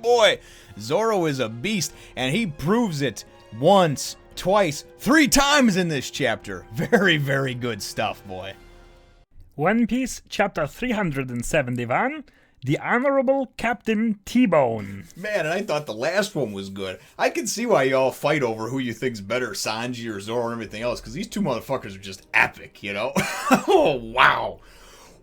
boy, Zoro is a beast, and he proves it once, twice, 3 times in this chapter. Very, very good stuff, boy. One Piece, chapter 371, The Honorable Captain T-Bone. Man, and I thought the last one was good. I can see why y'all fight over who you think's better, Sanji or Zoro and everything else, because these two motherfuckers are just epic, you know? Oh, wow.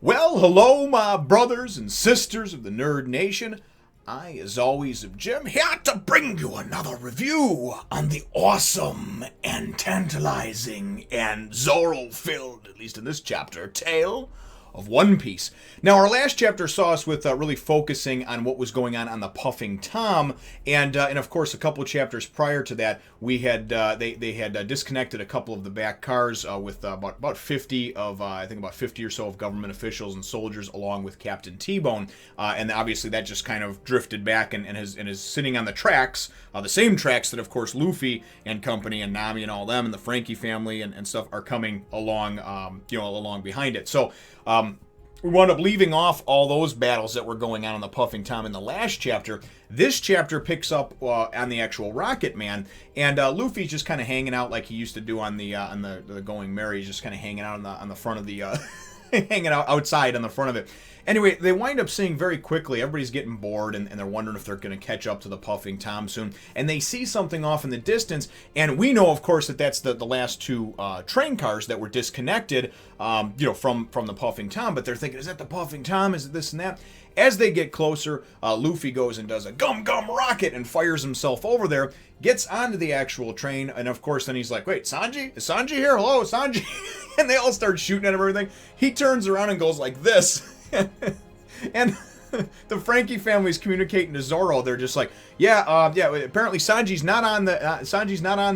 Well, hello, my brothers and sisters of the Nerd Nation. I, as always, am Jim, here to bring you another review on the awesome and tantalizing and Zoro-filled, at least in this chapter, tale of One Piece. Now, our last chapter saw us with really focusing on what was going on the Puffing Tom, and of course, a couple of chapters prior to that, we had they had disconnected a couple of the back cars with about 50 of I think about 50 or so of government officials and soldiers, along with Captain T-Bone, and obviously that just kind of drifted back and is sitting on the tracks, the same tracks that of course Luffy and company and Nami and all them and the Frankie family and stuff are coming along, along behind it. So. We wound up leaving off all those battles that were going on the Puffing Tom in the last chapter. This chapter picks up on the actual Rocket Man, and Luffy's just kind of hanging out like he used to do on the Going Merry. He's just kind of hanging out on the front of the hanging out outside on the front of it. Anyway, they wind up seeing very quickly, everybody's getting bored, and they're wondering if they're going to catch up to the Puffing Tom soon. And they see something off in the distance, and we know, of course, that that's the last 2 train cars that were disconnected, from the Puffing Tom. But they're thinking, is that the Puffing Tom? Is it this and that? As they get closer, Luffy goes and does a gum rocket and fires himself over there, gets onto the actual train, and of course then he's like, wait, Sanji? Is Sanji here? Hello, Sanji? And they all start shooting at him and everything. He turns around and goes like this. And the Frankie family's communicating to Zoro. They're just like, yeah. Apparently Sanji's not on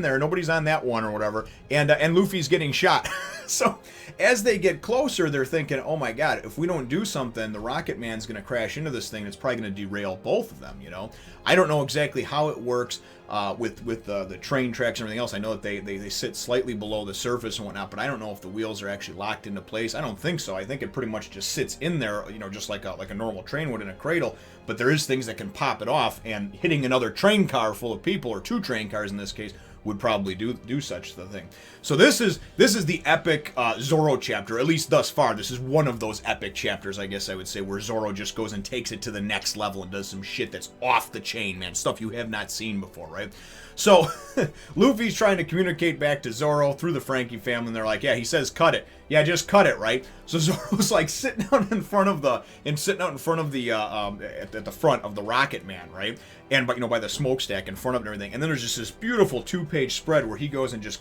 there. Nobody's on that one or whatever. And Luffy's getting shot. So as they get closer, they're thinking, oh my God, if we don't do something, the Rocket Man's going to crash into this thing. It's probably going to derail both of them. You know, I don't know exactly how it works with the train tracks and everything else. I know that they sit slightly below the surface and whatnot, but I don't know if the wheels are actually locked into place. I don't think so. I think it pretty much just sits in there, just like a normal train would in a cradle. But there is things that can pop it off, and hitting another train car full of people, or 2 train cars in this case, would probably do such a thing. So this is the epic Zoro chapter, at least thus far. This is one of those epic chapters, I guess I would say, where Zoro just goes and takes it to the next level and does some shit that's off the chain, man. Stuff you have not seen before, right? So Luffy's trying to communicate back to Zoro through the Frankie family, and they're like, yeah, he says cut it. Yeah, just cut it, right? So Zoro's like sitting out in front of the at the front of the Rocket Man, right? And by the smokestack in front of it and everything. And then there's just this beautiful 2-page spread where he goes and it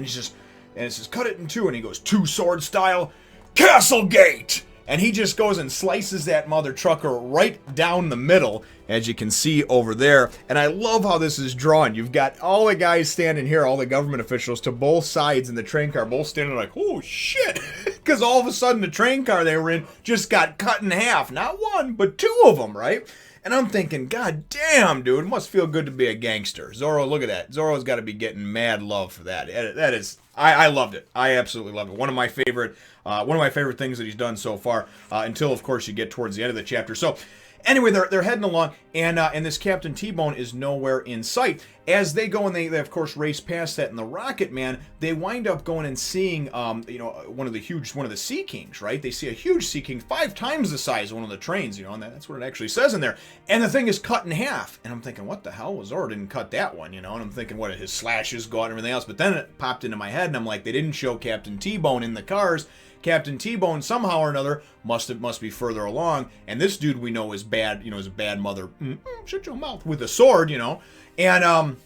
says cut it in 2, and he goes 2 sword style, Castle Gate. And he just goes and slices that mother trucker right down the middle, as you can see over there. And I love how this is drawn. You've got all the guys standing here, all the government officials to both sides in the train car, both standing like, oh shit. Because all of a sudden the train car they were in just got cut in half. Not 1, but 2 of them, right? And I'm thinking, God damn, dude, it must feel good to be a gangster. Zoro, look at that. Zoro's got to be getting mad love for that. That is, I loved it. I absolutely loved it. One of my favorite things that he's done so far. Until, of course, you get towards the end of the chapter. So, anyway, they're heading along, and this Captain T-Bone is nowhere in sight. As they go and they of course race past that in the Rocket Man, they wind up going and seeing one of the Sea Kings, right? They see a huge Sea King 5 times the size of one of the trains, and that's what it actually says in there. And the thing is cut in half. And I'm thinking, what the hell? Zoro didn't cut that one, And I'm thinking, what, his slashes go out and everything else. But then it popped into my head, and I'm like, they didn't show Captain T-Bone in the cars. Captain T-Bone somehow or another must be further along, and this dude we know is bad, is a bad mother. Shut your mouth with a sword, and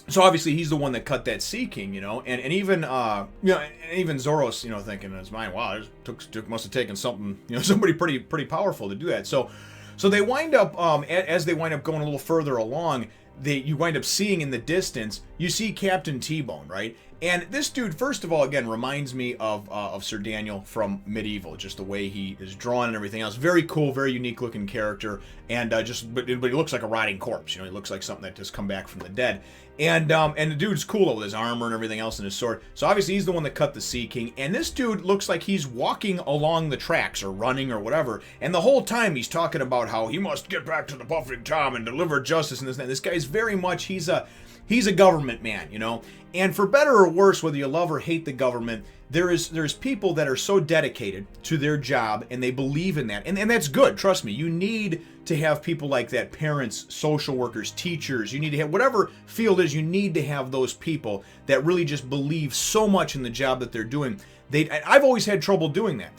so obviously he's the one that cut that Sea King, and even Zoro's thinking in his mind, wow, it must have taken something, somebody pretty powerful to do that. So they wind up as they wind up going a little further along. You wind up seeing in the distance, you see Captain T-Bone, right? And this dude, first of all, again, reminds me of Sir Daniel from Medieval, just the way he is drawn and everything else. Very cool, very unique looking character, and but he looks like a rotting corpse. You know, he looks like something that just come back from the dead. And the dude's cool with his armor and everything else and his sword. So obviously he's the one that cut the Sea King. And this dude looks like he's walking along the tracks or running or whatever. And the whole time he's talking about how he must get back to the Puffing Tom and deliver justice and this and that. This guy's very much, he's a government man, you know. And for better or worse, whether you love or hate the government, there's people that are so dedicated to their job and they believe in that. And that's good, trust me. You need to have people like that, parents, social workers, teachers. You need to have, whatever field is, you need to have those people that really just believe so much in the job that they're doing. I've always had trouble doing that.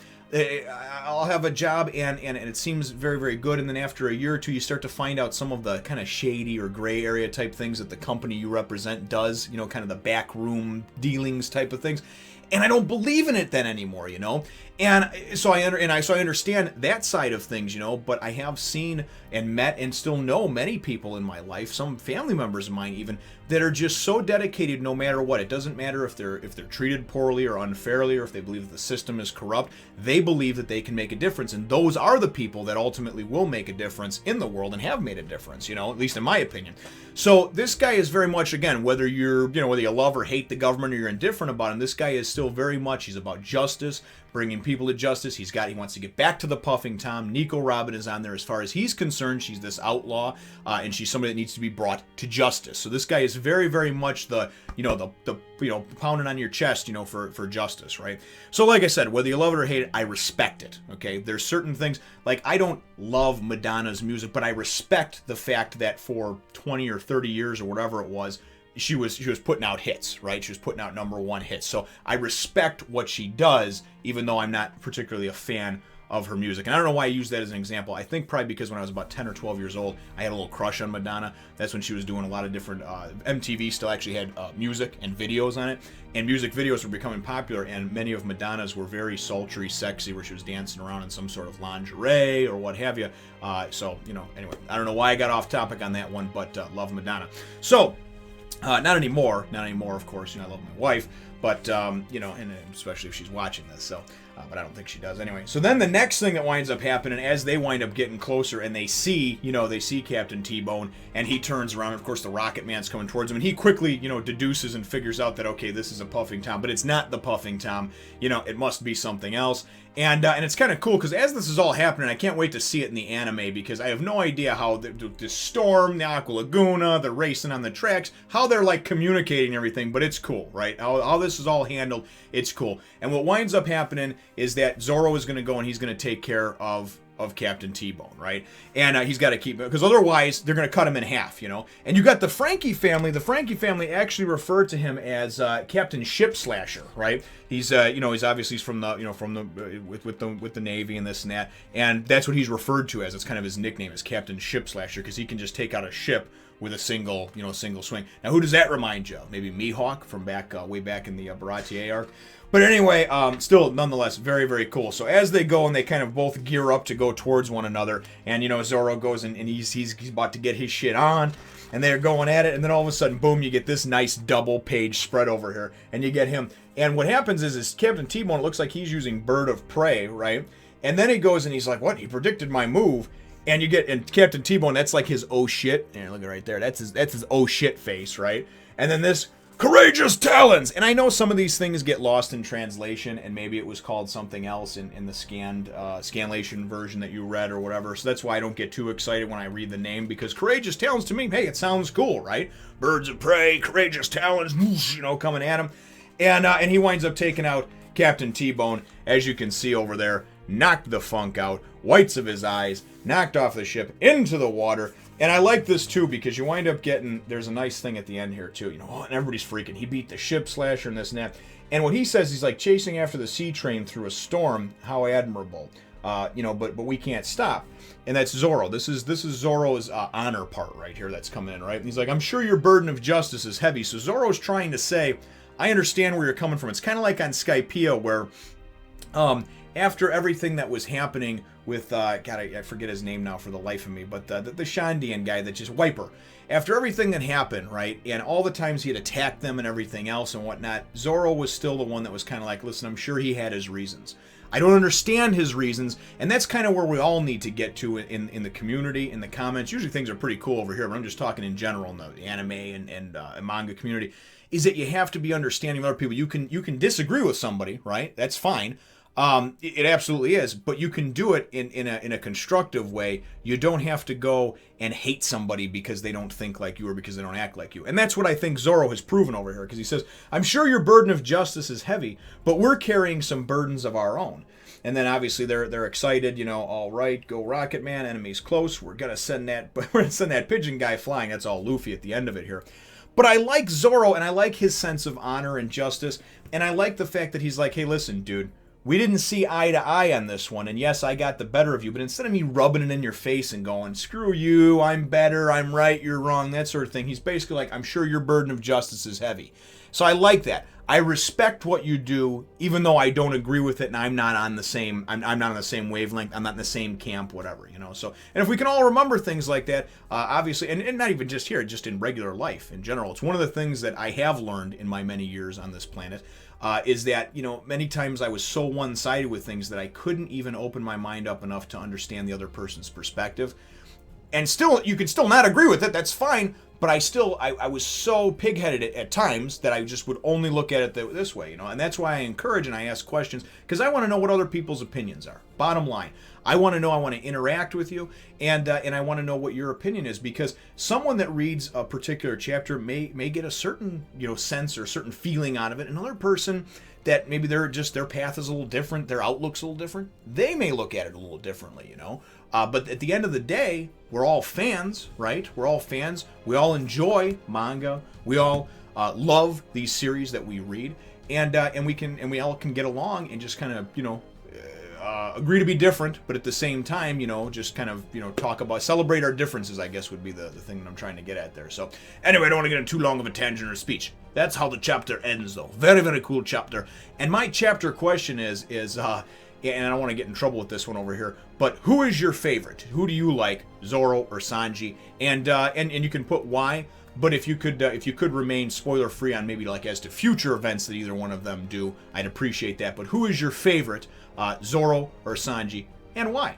I'll have a job and it seems very, very good, and then after a year or two you start to find out some of the kind of shady or gray area type things that the company you represent does, you know, kind of the backroom dealings type of things. And I don't believe in it then anymore, you know. And so I understand that side of things, you know. But I have seen and met and still know many people in my life, some family members of mine even, that are just so dedicated no matter what. It doesn't matter if they're treated poorly or unfairly, or if they believe that the system is corrupt. They believe that they can make a difference, and those are the people that ultimately will make a difference in the world and have made a difference, you know, at least in my opinion. So this guy is very much, again, whether you love or hate the government or you're indifferent about him, this guy is still very much, he's about justice, bringing people to justice. He wants to get back to the Puffing Tom. Nico Robin is on there. As far as he's concerned, she's this outlaw, and she's somebody that needs to be brought to justice. So this guy is very, very much the pounding on your chest, you know, for justice, right? So like I said, whether you love it or hate it, I respect it, okay? There's certain things, like I don't love Madonna's music, but I respect the fact that for 20 or 30 years or whatever it was, she was putting out hits, right? She was putting out #1 hits. So I respect what she does, even though I'm not particularly a fan of her music. And I don't know why I use that as an example. I think probably because when I was about 10 or 12 years old, I had a little crush on Madonna. That's when she was doing a lot of different, MTV still actually had music and videos on it. And music videos were becoming popular, and many of Madonna's were very sultry, sexy, where she was dancing around in some sort of lingerie or what have you. So, you know, anyway, I don't know why I got off topic on that one, but love Madonna. So, not anymore, of course, you know, I love my wife, but, you know, and especially if she's watching this, so, but I don't think she does anyway. So then the next thing that winds up happening, as they wind up getting closer and they see Captain T-Bone, and he turns around, of course the Rocket Man's coming towards him, and he quickly, you know, deduces and figures out that, okay, this is a Puffing Tom, but it's not the Puffing Tom, you know, it must be something else. And it's kind of cool, because as this is all happening, I can't wait to see it in the anime, because I have no idea how the storm, the Aqua Laguna, the racing on the tracks, how they're, like, communicating everything, but it's cool, right? How this is all handled, it's cool. And what winds up happening is that Zoro is going to go and he's going to take care of Captain T-Bone, right? And he's got to keep it, because otherwise they're going to cut him in half, you know? And you got the Frankie family. The Frankie family actually referred to him as Captain Ship Slasher, right? He's, he's obviously from the, with the Navy and this and that, and that's what he's referred to as. It's kind of his nickname, is Captain Ship Slasher, because he can just take out a ship with a single swing. Now, who does that remind you of? Maybe Mihawk from way back in the Baratier arc. But anyway, still, nonetheless, very, very cool. So as they go and they kind of both gear up to go towards one another, and, you know, Zoro goes and he's about to get his shit on, and they're going at it, and then all of a sudden, boom, you get this nice double-page spread over here, and you get him. And what happens is Captain T-Bone, it looks like he's using Bird of Prey, right? And then he goes and he's like, what? He predicted my move. And you get, and Captain T-Bone, that's like his oh shit. And look at right there. That's his oh shit face, right? And then this courageous talons. And I know some of these things get lost in translation, and maybe it was called something else in the scanlation version that you read or whatever. So that's why I don't get too excited when I read the name, because courageous talons to me, hey, it sounds cool, right? Birds of prey, courageous talons, whoosh, you know, coming at him. And he winds up taking out Captain T-Bone, as you can see over there. Knocked the funk out, whites of his eyes, knocked off the ship into the water. And I like this too, because you wind up getting, there's a nice thing at the end here too, you know, and everybody's freaking. He beat the Ship Slasher and this and that. And what he says, he's like, chasing after the sea train through a storm, how admirable. But we can't stop. And that's Zoro. This is Zoro's honor part right here that's coming in, right? And he's like, I'm sure your burden of justice is heavy. So Zoro's trying to say, I understand where you're coming from. It's kind of like on Skypiea, where after everything that was happening with God, I forget his name now for the life of me, but the Shandian guy that just Wiper. After everything that happened, right, and all the times he had attacked them and everything else and whatnot, Zoro was still the one that was kind of like, listen, I'm sure he had his reasons. I don't understand his reasons, and that's kind of where we all need to get to in the community, in the comments. Usually things are pretty cool over here, but I'm just talking in general in the anime and manga community, is that you have to be understanding of other people. You can disagree with somebody, right? That's fine. It absolutely is, but you can do it in a constructive way. You don't have to go and hate somebody because they don't think like you or because they don't act like you. And that's what I think Zoro has proven over here, because he says, I'm sure your burden of justice is heavy, but we're carrying some burdens of our own. And then obviously they're excited, all right, go Rocket Man, enemy's close. We're gonna send that pigeon guy flying. That's all Luffy at the end of it here. But I like Zoro, and I like his sense of honor and justice, and I like the fact that he's like, hey, listen, dude, we didn't see eye to eye on this one, and yes, I got the better of you, but instead of me rubbing it in your face and going, screw you, I'm better, I'm right, you're wrong, that sort of thing, he's basically like, I'm sure your burden of justice is heavy. So I like that. I respect what you do, even though I don't agree with it, and I'm not on the same, I'm not on the same wavelength, I'm not in the same camp, whatever, So, and if we can all remember things like that, obviously, and not even just here, just in regular life in general, it's one of the things that I have learned in my many years on this planet, is that, many times I was so one-sided with things that I couldn't even open my mind up enough to understand the other person's perspective. And still, you could still not agree with it, that's fine, but I was so pig-headed at times that I just would only look at it this way, And that's why I encourage and I ask questions, because I want to know what other people's opinions are. Bottom line. I want to know, I want to interact with you, and I want to know what your opinion is, because someone that reads a particular chapter may get a certain, sense or certain feeling out of it. Another person that maybe their path is a little different, their outlook's a little different, they may look at it a little differently, But at the end of the day, we're all fans, right? We're all fans. We all enjoy manga. We all love these series that we read, and we all can get along and just kind of, agree to be different, but at the same time, just kind of, talk about, celebrate our differences, I guess would be the thing that I'm trying to get at there. So anyway, I don't want to get into too long of a tangent or speech. That's how the chapter ends, though. Very, very cool chapter. And my chapter question is, and I don't want to get in trouble with this one over here, but who is your favorite? Who do you like, Zoro or Sanji? And you can put why. But if you could remain spoiler free on maybe like as to future events that either one of them do, I'd appreciate that. But who is your favorite, Zoro or Sanji, and why?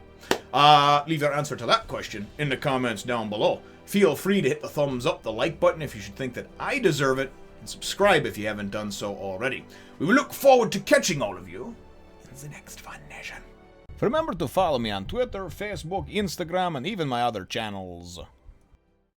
Leave your answer to that question in the comments down below. Feel free to hit the thumbs up, the like button if you should think that I deserve it, and subscribe if you haven't done so already. We will look forward to catching all of you in the next Fun Nation. Remember to follow me on Twitter, Facebook, Instagram, and even my other channels.